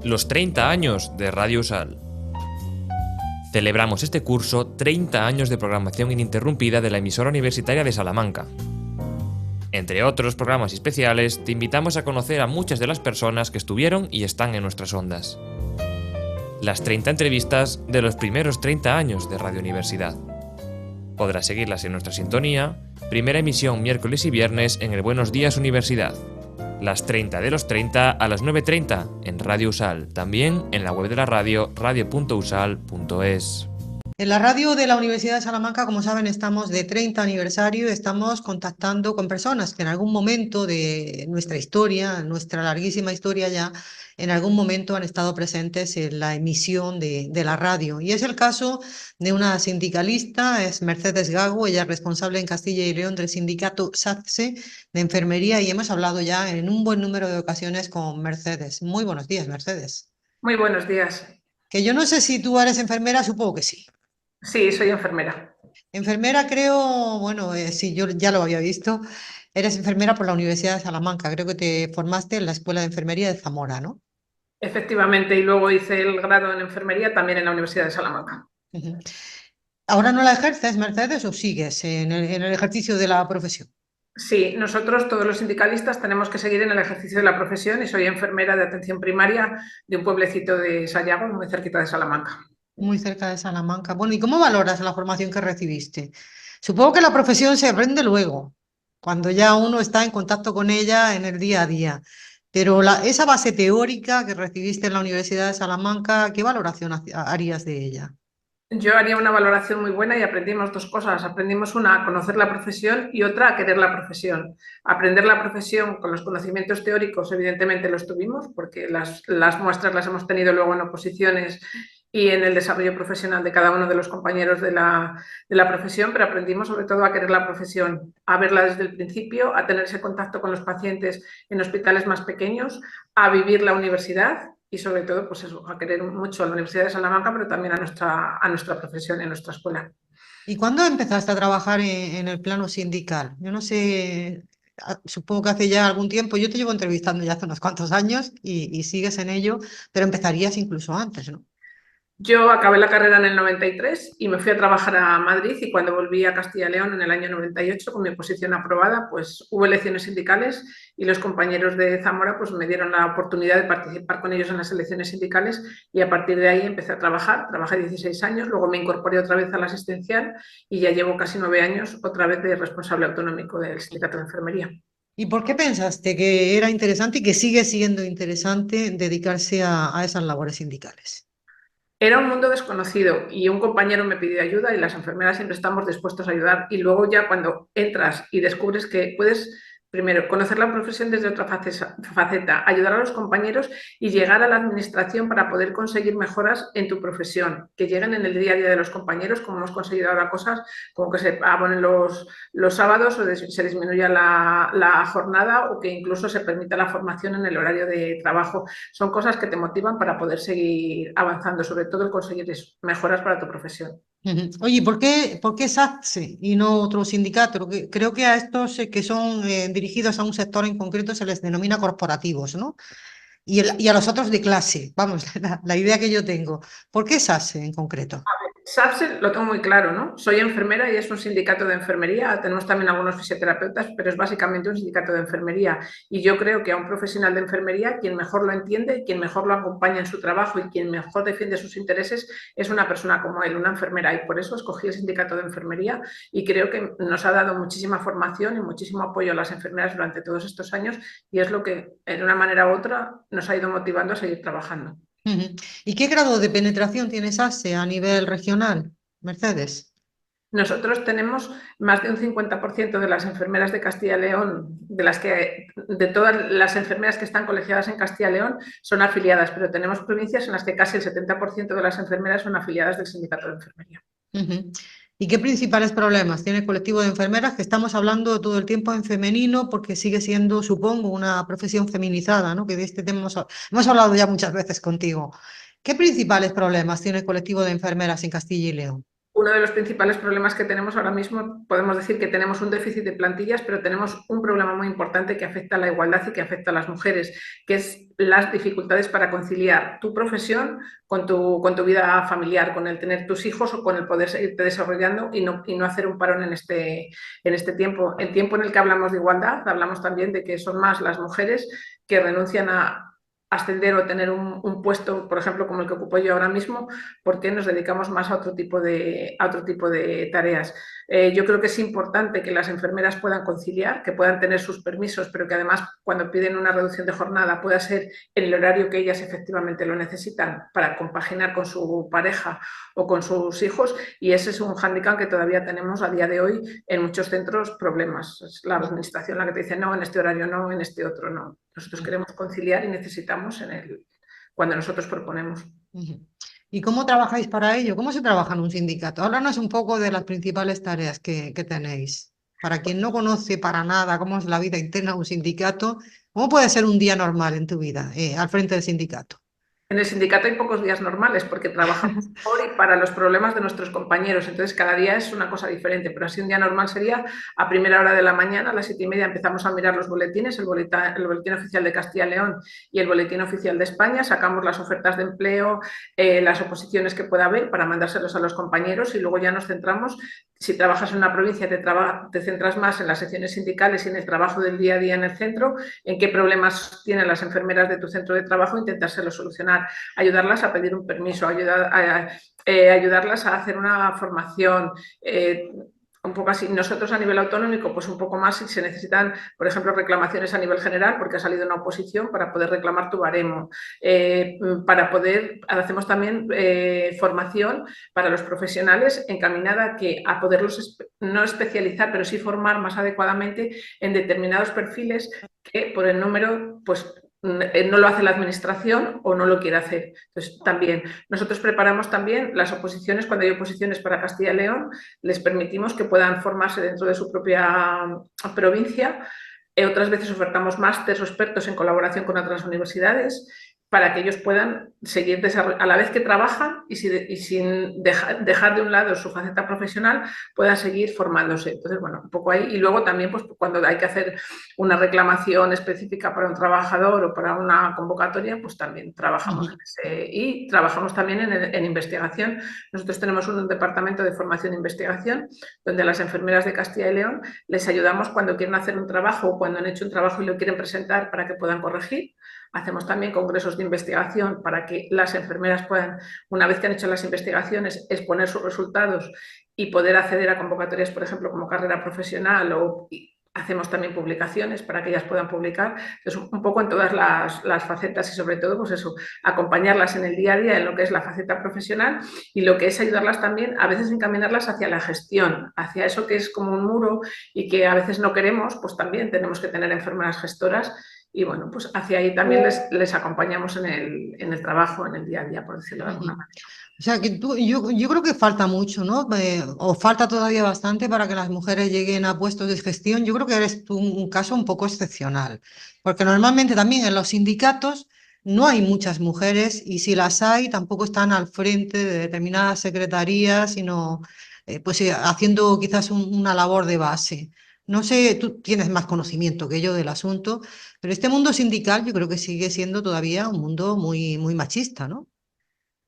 Los 30 años de Radio USAL. Celebramos este curso 30 años de programación ininterrumpida de la emisora universitaria de Salamanca. Entre otros programas especiales, te invitamos a conocer a muchas de las personas que estuvieron y están en nuestras ondas. Las 30 entrevistas de los primeros 30 años de Radio Universidad. Podrás seguirlas en nuestra sintonía, primera emisión miércoles y viernes en el Buenos Días Universidad. Las 30 de los 30 a las 9:30 en Radio USAL, también en la web de la radio, radio.usal.es. En la radio de la Universidad de Salamanca, como saben, estamos de 30 aniversario, estamos contactando con personas que en algún momento de nuestra historia, nuestra larguísima historia ya, en algún momento han estado presentes en la emisión de la radio. Y es el caso de una sindicalista, es Mercedes Gago, ella es responsable en Castilla y León del sindicato SATSE de enfermería y hemos hablado ya en un buen número de ocasiones con Mercedes. Muy buenos días, Mercedes. Muy buenos días. Que yo no sé si tú eres enfermera, supongo que sí. Sí, soy enfermera. Enfermera creo, bueno, sí, yo ya lo había visto. Eres enfermera por la Universidad de Salamanca. Creo que te formaste en la Escuela de Enfermería de Zamora, ¿no? Efectivamente, y luego hice el grado en enfermería también en la Universidad de Salamanca. Ujú. ¿Ahora no la ejerces, Mercedes, o sigues en el ejercicio de la profesión? Sí, nosotros todos los sindicalistas tenemos que seguir en el ejercicio de la profesión y soy enfermera de atención primaria de un pueblecito de Sayago, muy cerquita de Salamanca. Muy cerca de Salamanca. Bueno, ¿y cómo valoras la formación que recibiste? Supongo que la profesión se aprende luego, cuando ya uno está en contacto con ella en el día a día. Pero esa base teórica que recibiste en la Universidad de Salamanca, ¿qué valoración harías de ella? Yo haría una valoración muy buena y aprendimos dos cosas. Aprendimos una, a conocer la profesión y otra, a querer la profesión. Aprender la profesión con los conocimientos teóricos, evidentemente los tuvimos, porque las muestras las hemos tenido luego en oposiciones y en el desarrollo profesional de cada uno de los compañeros de la profesión, pero aprendimos sobre todo a querer la profesión, a verla desde el principio, a tener ese contacto con los pacientes en hospitales más pequeños, a vivir la universidad y sobre todo pues eso, a querer mucho a la Universidad de Salamanca, pero también a nuestra profesión, a nuestra escuela. ¿Y cuándo empezaste a trabajar en el plano sindical? Yo no sé, supongo que hace ya algún tiempo, yo te llevo entrevistando ya hace unos cuantos años y sigues en ello, pero empezarías incluso antes, ¿no? Yo acabé la carrera en el 93 y me fui a trabajar a Madrid y cuando volví a Castilla y León en el año 98 con mi oposición aprobada, pues hubo elecciones sindicales y los compañeros de Zamora pues me dieron la oportunidad de participar con ellos en las elecciones sindicales y a partir de ahí empecé a trabajar, trabajé 16 años, luego me incorporé otra vez a la asistencial y ya llevo casi 9 años otra vez de responsable autonómico del sindicato de enfermería. ¿Y por qué pensaste que era interesante y que sigue siendo interesante dedicarse a esas labores sindicales? Era un mundo desconocido y un compañero me pidió ayuda y las enfermeras siempre estamos dispuestos a ayudar y luego ya cuando entras y descubres que puedes primero conocer la profesión desde otra faceta, ayudar a los compañeros y llegar a la administración para poder conseguir mejoras en tu profesión, que lleguen en el día a día de los compañeros, como hemos conseguido ahora cosas como que se abonen los sábados o se disminuya la jornada o que incluso se permita la formación en el horario de trabajo. Son cosas que te motivan para poder seguir avanzando, sobre todo el conseguir mejoras para tu profesión. Oye, ¿por qué SATSE y no otro sindicato? Porque creo que a estos que son dirigidos a un sector en concreto se les denomina corporativos, ¿no? Y a los otros de clase, vamos, la idea que yo tengo. ¿Por qué SATSE en concreto? SAPSE lo tengo muy claro, ¿no? Soy enfermera y es un sindicato de enfermería. Tenemos también algunos fisioterapeutas, pero es básicamente un sindicato de enfermería. Y yo creo que a un profesional de enfermería, quien mejor lo entiende, quien mejor lo acompaña en su trabajo y quien mejor defiende sus intereses, es una persona como él, una enfermera. Y por eso escogí el sindicato de enfermería y creo que nos ha dado muchísima formación y muchísimo apoyo a las enfermeras durante todos estos años y es lo que, de una manera u otra, nos ha ido motivando a seguir trabajando. ¿Y qué grado de penetración tiene SATSE a nivel regional, Mercedes? Nosotros tenemos más de un 50% de las enfermeras de Castilla y León, de todas las enfermeras que están colegiadas en Castilla y León, son afiliadas, pero tenemos provincias en las que casi el 70% de las enfermeras son afiliadas del sindicato de enfermería. ¿Y qué principales problemas tiene el colectivo de enfermeras? Que estamos hablando todo el tiempo en femenino porque sigue siendo, supongo, una profesión feminizada, ¿no? Que de este tema hemos hablado ya muchas veces contigo. ¿Qué principales problemas tiene el colectivo de enfermeras en Castilla y León? Uno de los principales problemas que tenemos ahora mismo, podemos decir que tenemos un déficit de plantillas, pero tenemos un problema muy importante que afecta a la igualdad y que afecta a las mujeres, que es las dificultades para conciliar tu profesión con tu vida familiar, con el tener tus hijos o con el poder seguirte desarrollando y no hacer un parón en este tiempo. El tiempo en el que hablamos de igualdad, hablamos también de que son más las mujeres que renuncian a ascender o tener un puesto, por ejemplo, como el que ocupo yo ahora mismo, porque nos dedicamos más a otro tipo de tareas. Yo creo que es importante que las enfermeras puedan conciliar, que puedan tener sus permisos, pero que además cuando piden una reducción de jornada pueda ser en el horario que ellas efectivamente lo necesitan para compaginar con su pareja o con sus hijos, y ese es un hándicap que todavía tenemos a día de hoy en muchos centros, problemas. Es la administración la que te dice no, en este horario no, en este otro no. Nosotros queremos conciliar y necesitamos cuando nosotros proponemos. ¿Y cómo trabajáis para ello? ¿Cómo se trabaja en un sindicato? Háblanos un poco de las principales tareas que tenéis. Para quien no conoce para nada cómo es la vida interna de un sindicato, ¿cómo puede ser un día normal en tu vida al frente del sindicato? En el sindicato hay pocos días normales porque trabajamos por y para los problemas de nuestros compañeros, entonces cada día es una cosa diferente, pero así un día normal sería a primera hora de la mañana, a las 7:30 empezamos a mirar los boletines, el boletín oficial de Castilla y León y el boletín oficial de España, sacamos las ofertas de empleo, las oposiciones que pueda haber para mandárselos a los compañeros y luego ya nos centramos. Si trabajas en una provincia, te centras más en las secciones sindicales y en el trabajo del día a día en el centro, en qué problemas tienen las enfermeras de tu centro de trabajo, intentárselo solucionar, ayudarlas a pedir un permiso, ayudarlas a hacer una formación, un poco así. Nosotros a nivel autonómico, pues un poco más si se necesitan, por ejemplo, reclamaciones a nivel general, porque ha salido una oposición para poder reclamar tu baremo. Hacemos también formación para los profesionales encaminada a poderlos no especializar, pero sí formar más adecuadamente en determinados perfiles que por el número, pues no lo hace la administración o no lo quiere hacer. Entonces, también nosotros preparamos también las oposiciones, cuando hay oposiciones para Castilla y León, les permitimos que puedan formarse dentro de su propia provincia. Otras veces ofertamos másteres o expertos en colaboración con otras universidades para que ellos puedan seguir a la vez que trabajan y sin dejar de un lado su faceta profesional, puedan seguir formándose. Entonces, bueno, un poco ahí. Y luego también, pues cuando hay que hacer una reclamación específica para un trabajador o para una convocatoria, pues también trabajamos en ese. Y trabajamos también en investigación. Nosotros tenemos un departamento de formación e investigación donde a las enfermeras de Castilla y León les ayudamos cuando quieren hacer un trabajo o cuando han hecho un trabajo y lo quieren presentar para que puedan corregir. Hacemos también congresos de investigación para que las enfermeras puedan, una vez que han hecho las investigaciones, exponer sus resultados y poder acceder a convocatorias, por ejemplo, como carrera profesional, o hacemos también publicaciones para que ellas puedan publicar. Entonces, un poco en todas las facetas y sobre todo, pues eso, acompañarlas en el día a día en lo que es la faceta profesional y lo que es ayudarlas también, a veces encaminarlas hacia la gestión, hacia eso que es como un muro y que a veces no queremos, pues también tenemos que tener enfermeras gestoras. Y bueno, pues hacia ahí también les acompañamos en el trabajo, en el día a día, por decirlo de alguna manera. O sea, que yo creo que falta mucho, ¿no? O falta todavía bastante para que las mujeres lleguen a puestos de gestión. Yo creo que eres tú un caso un poco excepcional, porque normalmente también en los sindicatos no hay muchas mujeres y si las hay tampoco están al frente de determinadas secretarías, sino haciendo quizás una labor de base. No sé, tú tienes más conocimiento que yo del asunto, pero este mundo sindical yo creo que sigue siendo todavía un mundo muy, muy machista, ¿no?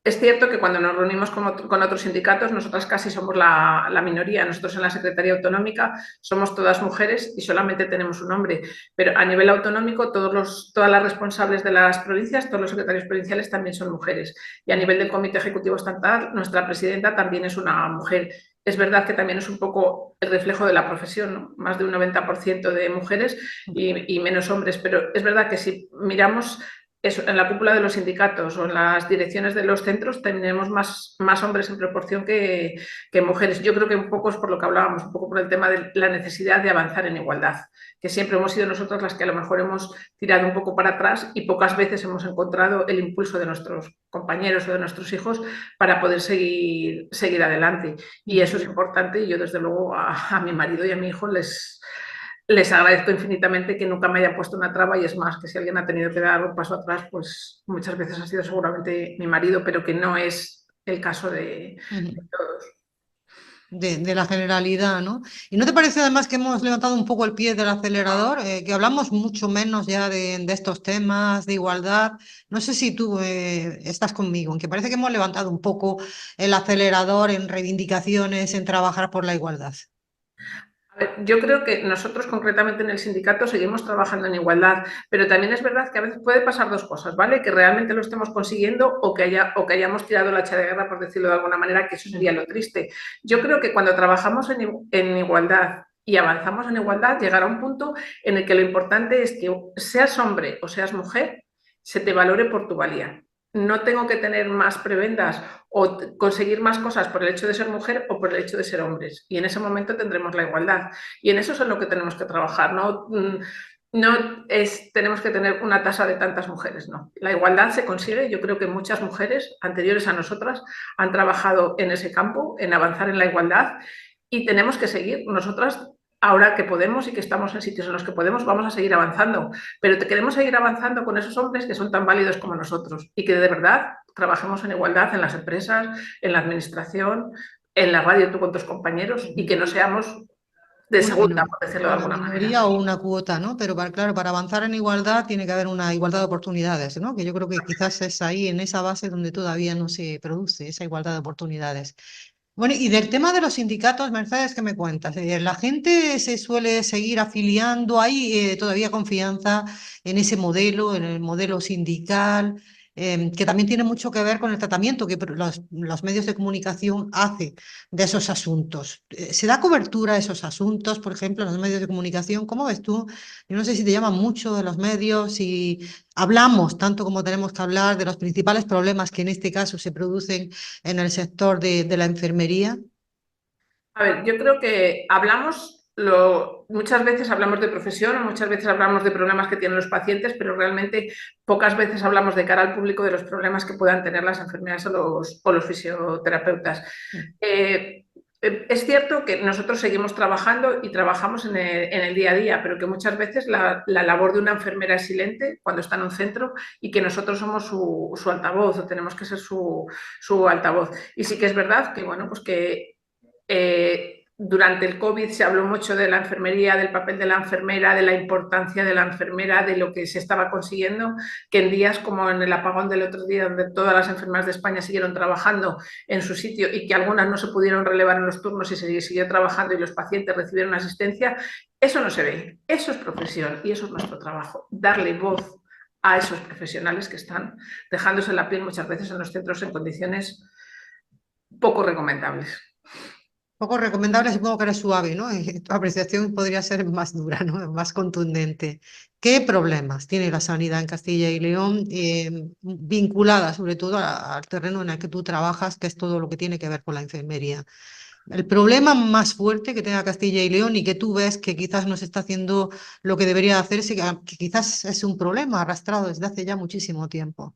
Es cierto que cuando nos reunimos con otros sindicatos, nosotras casi somos la minoría. Nosotros en la Secretaría Autonómica somos todas mujeres y solamente tenemos un hombre. Pero a nivel autonómico, todas las responsables de las provincias, todos los secretarios provinciales también son mujeres. Y a nivel del Comité Ejecutivo Estatal, nuestra presidenta también es una mujer. Es verdad que también es un poco el reflejo de la profesión, ¿no? Más de un 90% de mujeres y menos hombres. Pero es verdad que si miramos eso, en la cúpula de los sindicatos o en las direcciones de los centros tenemos más hombres en proporción que mujeres. Yo creo que un poco es por lo que hablábamos, un poco por el tema de la necesidad de avanzar en igualdad, que siempre hemos sido nosotros las que a lo mejor hemos tirado un poco para atrás y pocas veces hemos encontrado el impulso de nuestros compañeros o de nuestros hijos para poder seguir adelante. Y eso es importante y yo desde luego a mi marido y a mi hijo les agradezco infinitamente que nunca me hayan puesto una traba y es más, que si alguien ha tenido que dar un paso atrás, pues muchas veces ha sido seguramente mi marido, pero que no es el caso de todos. de la generalidad, ¿no? ¿Y no te parece además que hemos levantado un poco el pie del acelerador, que hablamos mucho menos ya de estos temas de igualdad? No sé si tú estás conmigo, en que parece que hemos levantado un poco el acelerador en reivindicaciones, en trabajar por la igualdad. A ver, yo creo que nosotros concretamente en el sindicato seguimos trabajando en igualdad, pero también es verdad que a veces puede pasar dos cosas, ¿vale? Que realmente lo estemos consiguiendo o que hayamos tirado la hacha de guerra, por decirlo de alguna manera, que eso sería lo triste. Yo creo que cuando trabajamos en igualdad y avanzamos en igualdad, llegará un punto en el que lo importante es que seas hombre o seas mujer, se te valore por tu valía. No tengo que tener más prebendas o conseguir más cosas por el hecho de ser mujer o por el hecho de ser hombres. Y en ese momento tendremos la igualdad. Y en eso es en lo que tenemos que trabajar. No tenemos que tener una tasa de tantas mujeres, no. La igualdad se consigue. Yo creo que muchas mujeres anteriores a nosotras han trabajado en ese campo, en avanzar en la igualdad, y tenemos que seguir. Nosotras, ahora que podemos y que estamos en sitios en los que podemos, vamos a seguir avanzando. Pero queremos seguir avanzando con esos hombres que son tan válidos como nosotros y que de verdad trabajemos en igualdad en las empresas, en la administración, en la radio, tú con tus compañeros, y que no seamos de segunda, por decirlo de Una alguna manera. minoría o una cuota, ¿no? Pero claro, para avanzar en igualdad tiene que haber una igualdad de oportunidades, ¿no? Que yo creo que quizás es ahí, en esa base, donde todavía no se produce esa igualdad de oportunidades. Bueno, y del tema de los sindicatos, Mercedes, ¿qué me cuentas? ¿La gente se suele seguir afiliando? ¿Hay todavía confianza en ese modelo, en el modelo sindical, que también tiene mucho que ver con el tratamiento que los medios de comunicación hacen de esos asuntos? ¿Se da cobertura a esos asuntos, por ejemplo, en los medios de comunicación? ¿Cómo ves tú? Yo no sé si te llaman mucho de los medios y hablamos tanto como tenemos que hablar de los principales problemas que en este caso se producen en el sector de la enfermería. A ver, yo creo que muchas veces hablamos de profesión, muchas veces hablamos de problemas que tienen los pacientes, pero realmente pocas veces hablamos de cara al público de los problemas que puedan tener las enfermeras o los fisioterapeutas. Es cierto que nosotros seguimos trabajando y trabajamos en el día a día, pero que muchas veces la labor de una enfermera es silente cuando está en un centro y que nosotros somos su altavoz o tenemos que ser su altavoz. Y sí que es verdad que, bueno, pues que durante el COVID se habló mucho de la enfermería, del papel de la enfermera, de la importancia de la enfermera, de lo que se estaba consiguiendo, que en días como en el apagón del otro día, donde todas las enfermeras de España siguieron trabajando en su sitio y que algunas no se pudieron relevar en los turnos y se siguió trabajando y los pacientes recibieron asistencia, eso no se ve, eso es profesión y eso es nuestro trabajo, darle voz a esos profesionales que están dejándose la piel muchas veces en los centros en condiciones poco recomendables. Poco recomendable, supongo que eres suave, ¿no? Tu apreciación podría ser más dura, ¿no? Más contundente. ¿Qué problemas tiene la sanidad en Castilla y León vinculada sobre todo al terreno en el que tú trabajas, que es todo lo que tiene que ver con la enfermería? El problema más fuerte que tenga Castilla y León y que tú ves que quizás no se está haciendo lo que debería hacerse, que quizás es un problema arrastrado desde hace ya muchísimo tiempo.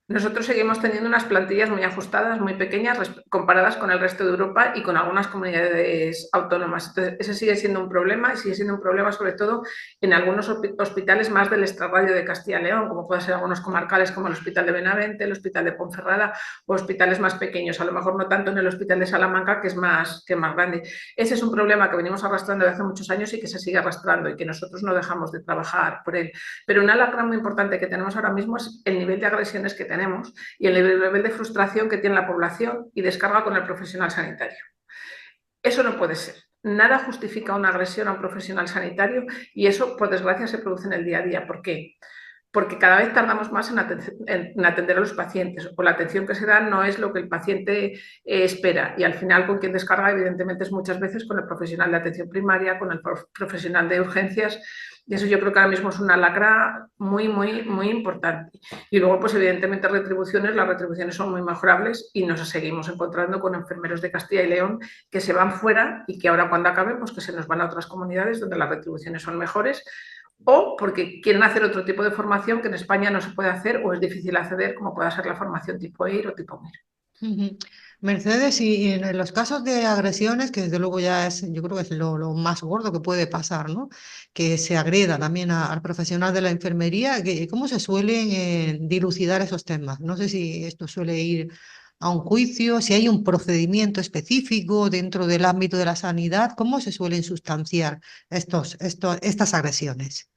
Nosotros seguimos teniendo unas plantillas muy ajustadas, muy pequeñas, comparadas con el resto de Europa y con algunas comunidades autónomas. Entonces, ese sigue siendo un problema y sigue siendo un problema sobre todo en algunos hospitales más del extrarradio de Castilla y León, como pueden ser algunos comarcales como el Hospital de Benavente, el Hospital de Ponferrada o hospitales más pequeños, a lo mejor no tanto en el Hospital de Salamanca, que es más grande. Ese es un problema que venimos arrastrando desde hace muchos años y que se sigue arrastrando y que nosotros no dejamos de trabajar por él. Pero una lacra muy importante que tenemos ahora mismo es el nivel de agresiones que tenemos y el nivel de frustración que tiene la población y descarga con el profesional sanitario. Eso no puede ser. Nada justifica una agresión a un profesional sanitario y eso, por desgracia, se produce en el día a día. ¿Por qué? Porque cada vez tardamos más en atender a los pacientes o la atención que se da no es lo que el paciente espera y al final con quien descarga evidentemente es muchas veces con el profesional de atención primaria, con el profesional de urgencias y eso yo creo que ahora mismo es una lacra muy, muy, muy importante. Y luego pues evidentemente las retribuciones son muy mejorables y nos seguimos encontrando con enfermeros de Castilla y León que se van fuera y que ahora cuando acaben pues que se nos van a otras comunidades donde las retribuciones son mejores o porque quieren hacer otro tipo de formación que en España no se puede hacer o es difícil acceder, como pueda ser la formación tipo EIR o tipo MIR. Ujú. Mercedes, y en los casos de agresiones, que desde luego ya es, yo creo que es lo más gordo que puede pasar, ¿no? Que se agreda también al profesional de la enfermería, ¿cómo se suelen dilucidar esos temas? No sé si esto suele ir a un juicio, si hay un procedimiento específico dentro del ámbito de la sanidad, ¿cómo se suelen sustanciar estas agresiones?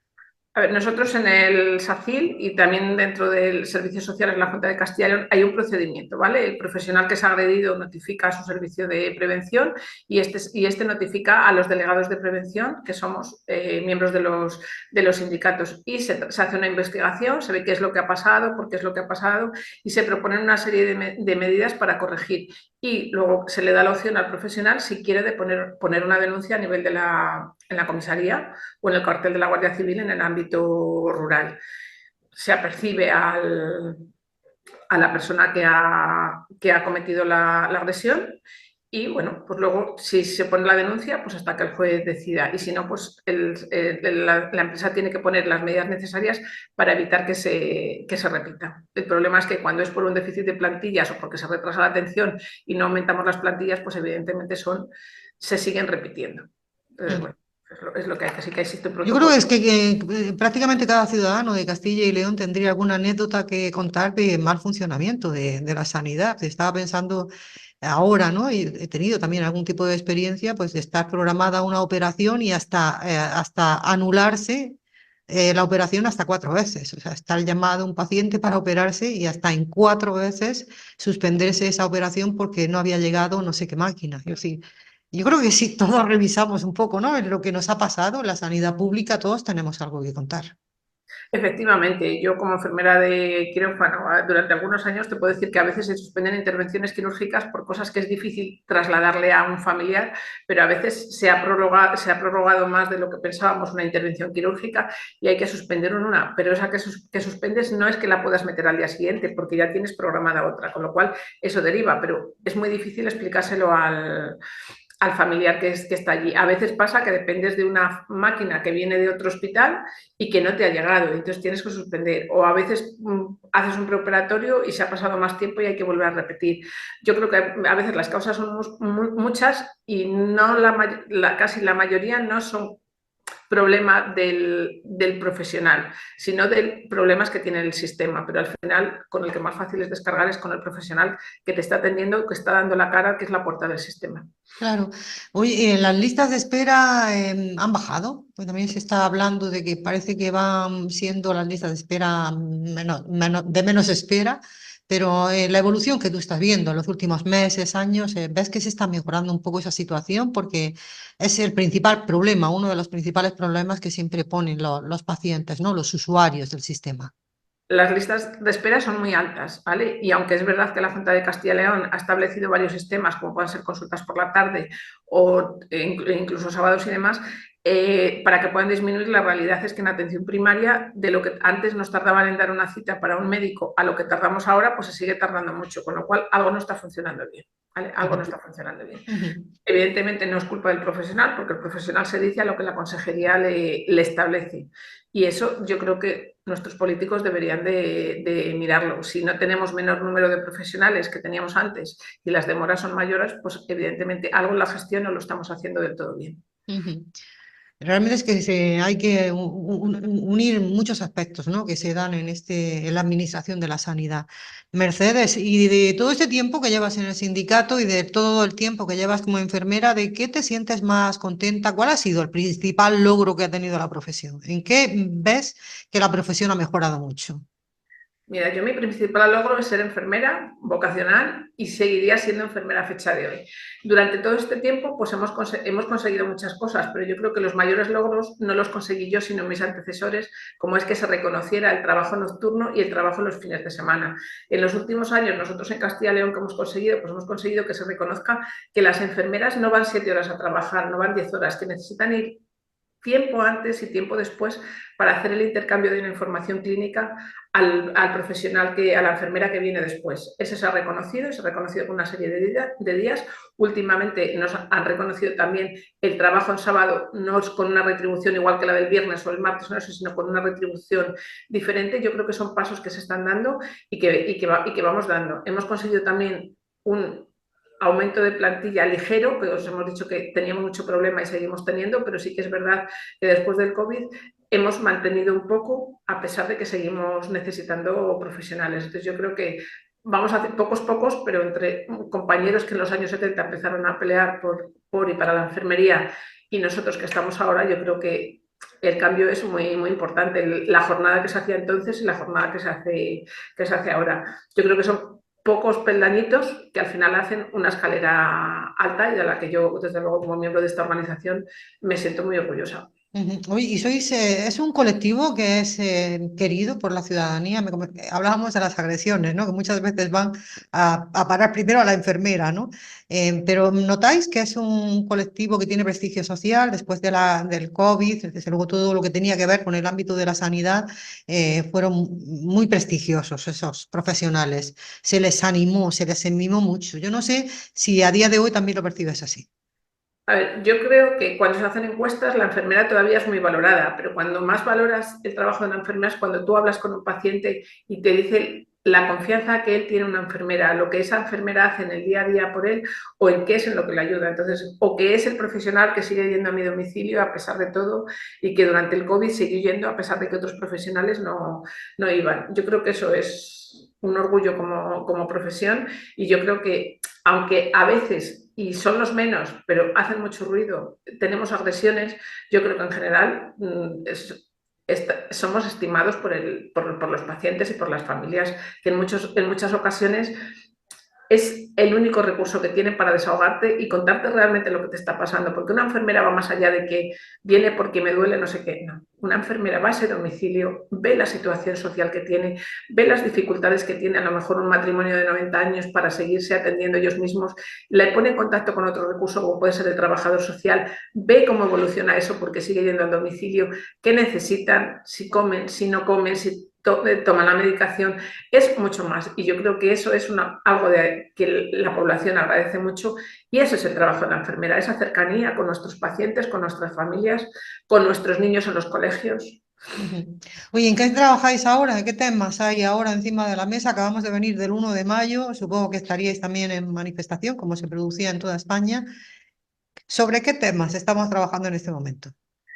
A ver, nosotros en el SACIL y también dentro del Servicio Social en la Junta de Castilla y León hay un procedimiento, ¿vale? El profesional que es agredido notifica a su servicio de prevención y este notifica a los delegados de prevención, que somos miembros de los sindicatos, y se hace una investigación, se ve qué es lo que ha pasado, por qué es lo que ha pasado y se proponen una serie de medidas para corregir. Y luego se le da la opción al profesional si quiere poner una denuncia a nivel en la comisaría o en el cuartel de la Guardia Civil en el ámbito rural. Se apercibe a la persona que ha cometido la agresión y, bueno, pues luego si se pone la denuncia, pues hasta que el juez decida. Y si no, pues la empresa tiene que poner las medidas necesarias para evitar que se repita. El problema es que cuando es por un déficit de plantillas o porque se retrasa la atención y no aumentamos las plantillas, pues evidentemente se siguen repitiendo. Entonces, bueno, es lo que hay, así que existe un Yo creo protocolo. que es que prácticamente cada ciudadano de Castilla y León tendría alguna anécdota que contar de mal funcionamiento de la sanidad. Estaba pensando ahora, ¿no? Y he tenido también algún tipo de experiencia, pues de estar programada una operación y hasta anularse la operación hasta 4 veces. O sea, estar llamado un paciente para operarse y hasta en 4 veces suspenderse esa operación porque no había llegado no sé qué máquina. Yo creo que si todos revisamos un poco, ¿no? En lo que nos ha pasado en la sanidad pública, todos tenemos algo que contar. Efectivamente, yo como enfermera de quirófano durante algunos años te puedo decir que a veces se suspenden intervenciones quirúrgicas por cosas que es difícil trasladarle a un familiar, pero a veces se ha prorrogado más de lo que pensábamos una intervención quirúrgica y hay que suspender una, pero esa que suspendes no es que la puedas meter al día siguiente porque ya tienes programada otra, con lo cual eso deriva, pero es muy difícil explicárselo al familiar que está allí. A veces pasa que dependes de una máquina que viene de otro hospital y que no te ha llegado, entonces tienes que suspender. O a veces haces un preoperatorio y se ha pasado más tiempo y hay que volver a repetir. Yo creo que a veces las causas son muchas y no casi la mayoría no son problema del profesional, sino de problemas que tiene el sistema. Pero al final, con el que más fácil es descargar es con el profesional que te está atendiendo, que está dando la cara, que es la puerta del sistema. Claro. Oye, las listas de espera han bajado, pues también se está hablando de que parece que van siendo las listas de espera de menos espera, pero la evolución que tú estás viendo en los últimos meses, años, ¿ves que se está mejorando un poco esa situación? Porque es el principal problema, uno de los principales problemas que siempre ponen los pacientes, ¿no? Los usuarios del sistema. Las listas de espera son muy altas, ¿vale? Y aunque es verdad que la Junta de Castilla y León ha establecido varios sistemas, como pueden ser consultas por la tarde o incluso sábados y demás, para que puedan disminuir, la realidad es que en atención primaria, de lo que antes nos tardaban en dar una cita para un médico a lo que tardamos ahora, pues se sigue tardando mucho, con lo cual algo no está funcionando bien, ¿vale? Algo no está funcionando bien. Evidentemente no es culpa del profesional, porque el profesional se dice a lo que la consejería le establece. Y eso yo creo que nuestros políticos deberían de mirarlo. Si no tenemos menor número de profesionales que teníamos antes y las demoras son mayores, pues evidentemente algo en la gestión no lo estamos haciendo del todo bien. Realmente es que hay que unir muchos aspectos, ¿no? Que se dan en la administración de la sanidad. Mercedes, y de todo este tiempo que llevas en el sindicato y de todo el tiempo que llevas como enfermera, ¿de qué te sientes más contenta? ¿Cuál ha sido el principal logro que ha tenido la profesión? ¿En qué ves que la profesión ha mejorado mucho? Mira, yo mi principal logro es ser enfermera vocacional y seguiría siendo enfermera a fecha de hoy. Durante todo este tiempo pues hemos conseguido muchas cosas, pero yo creo que los mayores logros no los conseguí yo, sino mis antecesores, como es que se reconociera el trabajo nocturno y el trabajo en los fines de semana. En los últimos años, nosotros en Castilla y León, ¿qué hemos conseguido? Pues hemos conseguido que se reconozca que las enfermeras no van 7 horas a trabajar, no van 10 horas, que necesitan ir tiempo antes y tiempo después para hacer el intercambio de una información clínica al profesional, a la enfermera que viene después. Ese se ha reconocido con una serie de días. Últimamente nos han reconocido también el trabajo en sábado, no con una retribución igual que la del viernes o el martes, no sé, sino con una retribución diferente. Yo creo que son pasos que se están dando y que vamos dando. Hemos conseguido también un aumento de plantilla ligero, que os hemos dicho que teníamos mucho problema y seguimos teniendo, pero sí que es verdad que después del COVID hemos mantenido un poco, a pesar de que seguimos necesitando profesionales. Entonces yo creo que vamos a hacer pocos, pero entre compañeros que en los años 70 empezaron a pelear por y para la enfermería y nosotros que estamos ahora, yo creo que el cambio es muy, muy importante. La jornada que se hacía entonces y la jornada que se hace ahora. Yo creo que son pocos peldañitos que al final hacen una escalera alta y de la que yo, desde luego, como miembro de esta organización, me siento muy orgullosa. Oye, y es un colectivo que es querido por la ciudadanía. Hablábamos de las agresiones, ¿no? Que muchas veces van a parar primero a la enfermera, ¿no? Pero ¿notáis que es un colectivo que tiene prestigio social después del COVID? Desde luego todo lo que tenía que ver con el ámbito de la sanidad fueron muy prestigiosos esos profesionales. Se les animó mucho. Yo no sé si a día de hoy también lo percibes así. A ver, yo creo que cuando se hacen encuestas la enfermera todavía es muy valorada, pero cuando más valoras el trabajo de una enfermera es cuando tú hablas con un paciente y te dice la confianza que él tiene en una enfermera, lo que esa enfermera hace en el día a día por él o en qué es en lo que le ayuda. Entonces, o que es el profesional que sigue yendo a mi domicilio a pesar de todo y que durante el COVID siguió yendo a pesar de que otros profesionales no iban. Yo creo que eso es un orgullo como profesión y yo creo que aunque a veces, y son los menos, pero hacen mucho ruido, tenemos agresiones, yo creo que en general somos estimados por los pacientes y por las familias, que en muchas ocasiones es el único recurso que tienen para desahogarte y contarte realmente lo que te está pasando, porque una enfermera va más allá de que viene porque me duele no sé qué, no. Una enfermera va a ese domicilio, ve la situación social que tiene, ve las dificultades que tiene a lo mejor un matrimonio de 90 años para seguirse atendiendo ellos mismos, le pone en contacto con otro recurso como puede ser el trabajador social, ve cómo evoluciona eso porque sigue yendo al domicilio, qué necesitan, si comen, si no comen, si toman la medicación, es mucho más. Y yo creo que eso es algo que la población agradece mucho y ese es el trabajo de la enfermera, esa cercanía con nuestros pacientes, con nuestras familias, con nuestros niños en los colegios. Oye, ¿en qué trabajáis ahora? ¿Qué temas hay ahora encima de la mesa? Acabamos de venir del 1 de mayo, supongo que estaríais también en manifestación, como se producía en toda España. ¿Sobre qué temas estamos trabajando en este momento?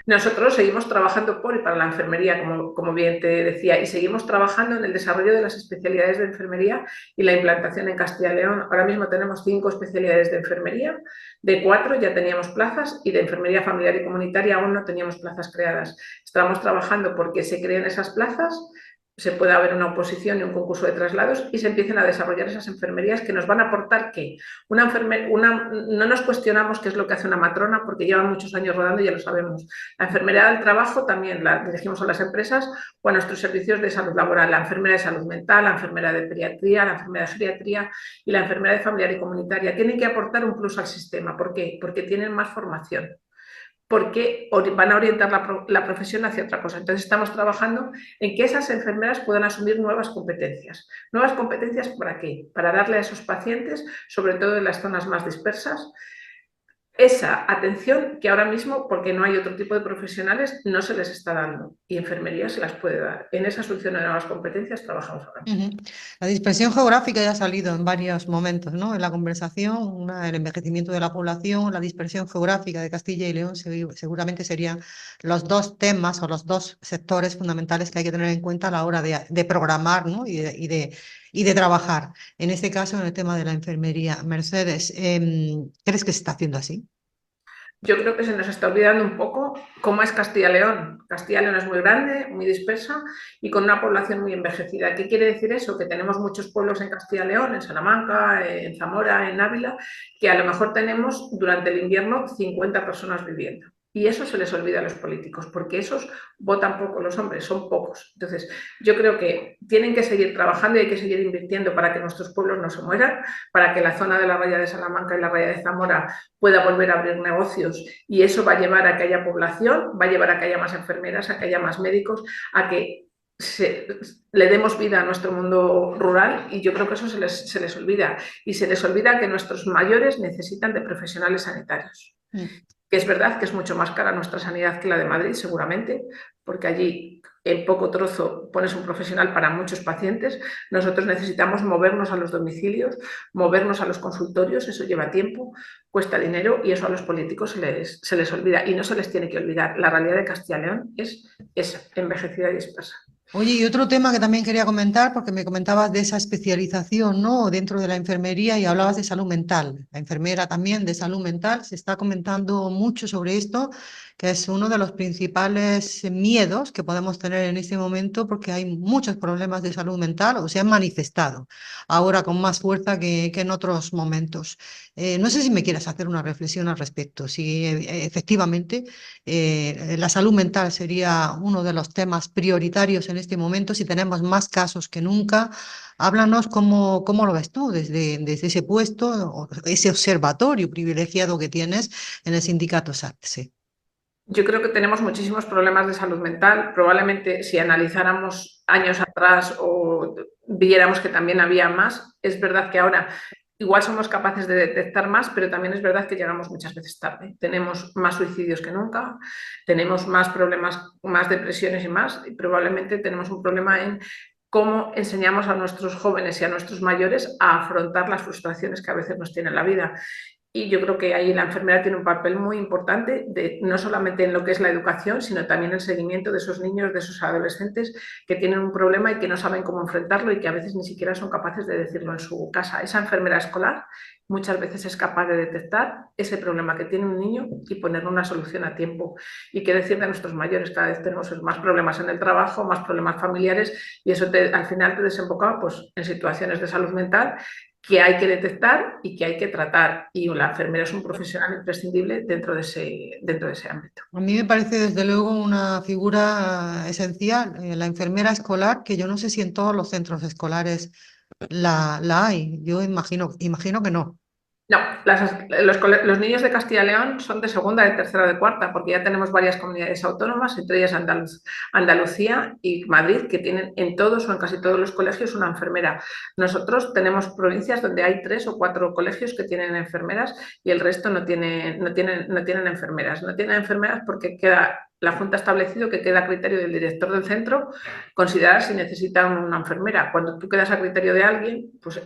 Nosotros seguimos trabajando por y para la enfermería, como bien te decía, y seguimos trabajando en el desarrollo de las especialidades de enfermería y la implantación en Castilla y León. Ahora mismo tenemos 5 especialidades de enfermería, de 4 ya teníamos plazas y de enfermería familiar y comunitaria aún no teníamos plazas creadas. Estamos trabajando porque se creen esas plazas, se pueda haber una oposición y un concurso de traslados y se empiecen a desarrollar esas enfermerías que nos van a aportar que no nos cuestionamos qué es lo que hace una matrona porque llevan muchos años rodando y ya lo sabemos. La enfermería del trabajo también la dirigimos a las empresas o a nuestros servicios de salud laboral, la enfermera de salud mental, la enfermera de pediatría, la enfermera de geriatría y la enfermera de familiar y comunitaria. Tienen que aportar un plus al sistema. ¿Por qué? Porque tienen más formación, porque van a orientar la profesión hacia otra cosa. Entonces estamos trabajando en que esas enfermeras puedan asumir nuevas competencias. ¿Nuevas competencias para qué? Para darle a esos pacientes, sobre todo en las zonas más dispersas, esa atención que ahora mismo, porque no hay otro tipo de profesionales, no se les está dando y enfermería se las puede dar. En esa solución de nuevas competencias trabajamos ahora mismo. La dispersión geográfica ya ha salido en varios momentos, ¿no? En la conversación, el envejecimiento de la población, la dispersión geográfica de Castilla y León seguramente serían los 2 temas o los 2 sectores fundamentales que hay que tener en cuenta a la hora de programar, ¿no? y de trabajar. En este caso, en el tema de la enfermería. Mercedes, ¿crees que se está haciendo así? Yo creo que se nos está olvidando un poco cómo es Castilla y León. Castilla y León es muy grande, muy dispersa y con una población muy envejecida. ¿Qué quiere decir eso? Que tenemos muchos pueblos en Castilla y León, en Salamanca, en Zamora, en Ávila, que a lo mejor tenemos durante el invierno 50 personas viviendo. Y eso se les olvida a los políticos, porque esos votan poco los hombres, son pocos. Entonces, yo creo que tienen que seguir trabajando y hay que seguir invirtiendo para que nuestros pueblos no se mueran, para que la zona de la Raya de Salamanca y la Raya de Zamora pueda volver a abrir negocios y eso va a llevar a que haya población, va a llevar a que haya más enfermeras, a que haya más médicos, a que le demos vida a nuestro mundo rural y yo creo que eso se les olvida y se les olvida que nuestros mayores necesitan de profesionales sanitarios. Que es verdad que es mucho más cara nuestra sanidad que la de Madrid, seguramente, porque allí en poco trozo pones un profesional para muchos pacientes. Nosotros necesitamos movernos a los domicilios, movernos a los consultorios, eso lleva tiempo, cuesta dinero y eso a los políticos se les olvida y no se les tiene que olvidar. La realidad de Castilla y León es esa, envejecida y dispersa. Oye, y otro tema que también quería comentar, porque me comentabas de esa especialización, ¿no? Dentro de la enfermería y hablabas de salud mental. La enfermera también de salud mental, se está comentando mucho sobre esto, que es uno de los principales miedos que podemos tener en este momento, porque hay muchos problemas de salud mental o se han manifestado ahora con más fuerza que en otros momentos. No sé si me quieres hacer una reflexión al respecto, si efectivamente la salud mental sería uno de los temas prioritarios en este momento, si tenemos más casos que nunca. Háblanos cómo lo ves tú desde ese puesto, o ese observatorio privilegiado que tienes en el sindicato SATSE. Yo creo que tenemos muchísimos problemas de salud mental. Probablemente si analizáramos años atrás o viéramos que también había más, es verdad que ahora igual somos capaces de detectar más, pero también es verdad que llegamos muchas veces tarde. Tenemos más suicidios que nunca, tenemos más problemas, más depresiones y más, y probablemente tenemos un problema en cómo enseñamos a nuestros jóvenes y a nuestros mayores a afrontar las frustraciones que a veces nos tiene la vida. Y yo creo que ahí la enfermera tiene un papel muy importante, no solamente en lo que es la educación, sino también el seguimiento de esos niños, de esos adolescentes que tienen un problema y que no saben cómo enfrentarlo y que a veces ni siquiera son capaces de decirlo en su casa. Esa enfermera escolar muchas veces es capaz de detectar ese problema que tiene un niño y ponerle una solución a tiempo. Y qué decir de nuestros mayores, cada vez tenemos más problemas en el trabajo, más problemas familiares y eso al final te desemboca pues, en situaciones de salud mental que hay que detectar y que hay que tratar. Y la enfermera es un profesional imprescindible dentro de ese ámbito. A mí me parece desde luego una figura esencial, la enfermera escolar, que yo no sé si en todos los centros escolares la hay. Yo imagino que no. No, los niños de Castilla y León son de segunda, de tercera, de cuarta, porque ya tenemos varias comunidades autónomas, entre ellas Andalucía y Madrid, que tienen en todos o en casi todos los colegios una enfermera. Nosotros tenemos provincias donde hay 3 o 4 colegios que tienen enfermeras y el resto no tienen enfermeras. No tienen enfermeras porque la Junta ha establecido que queda a criterio del director del centro considerar si necesitan una enfermera. Cuando tú quedas a criterio de alguien, pues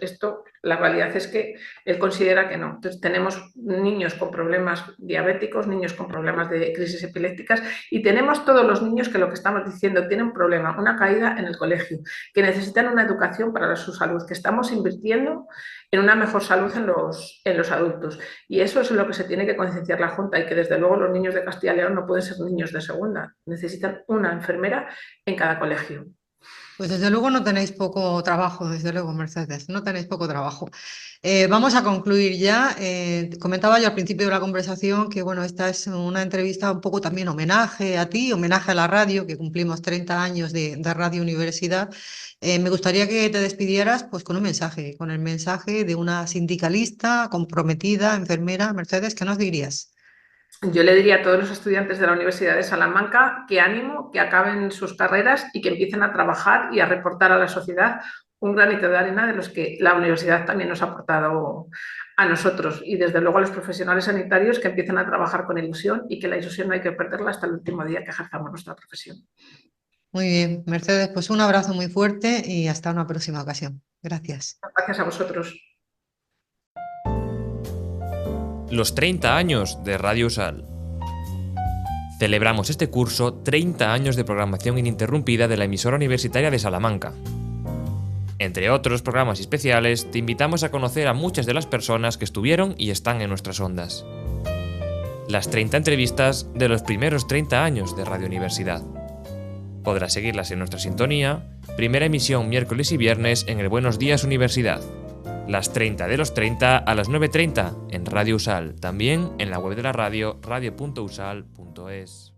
la realidad es que él considera que no. Entonces tenemos niños con problemas diabéticos, niños con problemas de crisis epilépticas y tenemos todos los niños que lo que estamos diciendo tienen un problema, una caída en el colegio, que necesitan una educación para su salud, que estamos invirtiendo en una mejor salud en los adultos. Y eso es lo que se tiene que concienciar la Junta y que desde luego los niños de Castilla y León no pueden ser niños de segunda, necesitan una enfermera en cada colegio. Pues desde luego no tenéis poco trabajo, desde luego, Mercedes, no tenéis poco trabajo. Vamos a concluir ya. Comentaba yo al principio de la conversación que, bueno, esta es una entrevista un poco también homenaje a ti, homenaje a la radio, que cumplimos 30 años de Radio Universidad. Me gustaría que te despidieras pues con un mensaje, con el mensaje de una sindicalista comprometida, enfermera. Mercedes, ¿qué nos dirías? Yo le diría a todos los estudiantes de la Universidad de Salamanca que ánimo, que acaben sus carreras y que empiecen a trabajar y a reportar a la sociedad un granito de arena de los que la universidad también nos ha aportado a nosotros. Y desde luego a los profesionales sanitarios que empiecen a trabajar con ilusión y que la ilusión no hay que perderla hasta el último día que ejerzamos nuestra profesión. Muy bien, Mercedes, pues un abrazo muy fuerte y hasta una próxima ocasión. Gracias. Gracias a vosotros. Los 30 años de Radio USAL. Celebramos este curso 30 años de programación ininterrumpida de la emisora universitaria de Salamanca. Entre otros programas especiales, te invitamos a conocer a muchas de las personas que estuvieron y están en nuestras ondas. Las 30 entrevistas de los primeros 30 años de Radio Universidad. Podrás seguirlas en nuestra sintonía, primera emisión miércoles y viernes en el Buenos Días Universidad. Las 30 de los 30 a las 9:30 en Radio USAL, también en la web de la radio, radio.usal.es.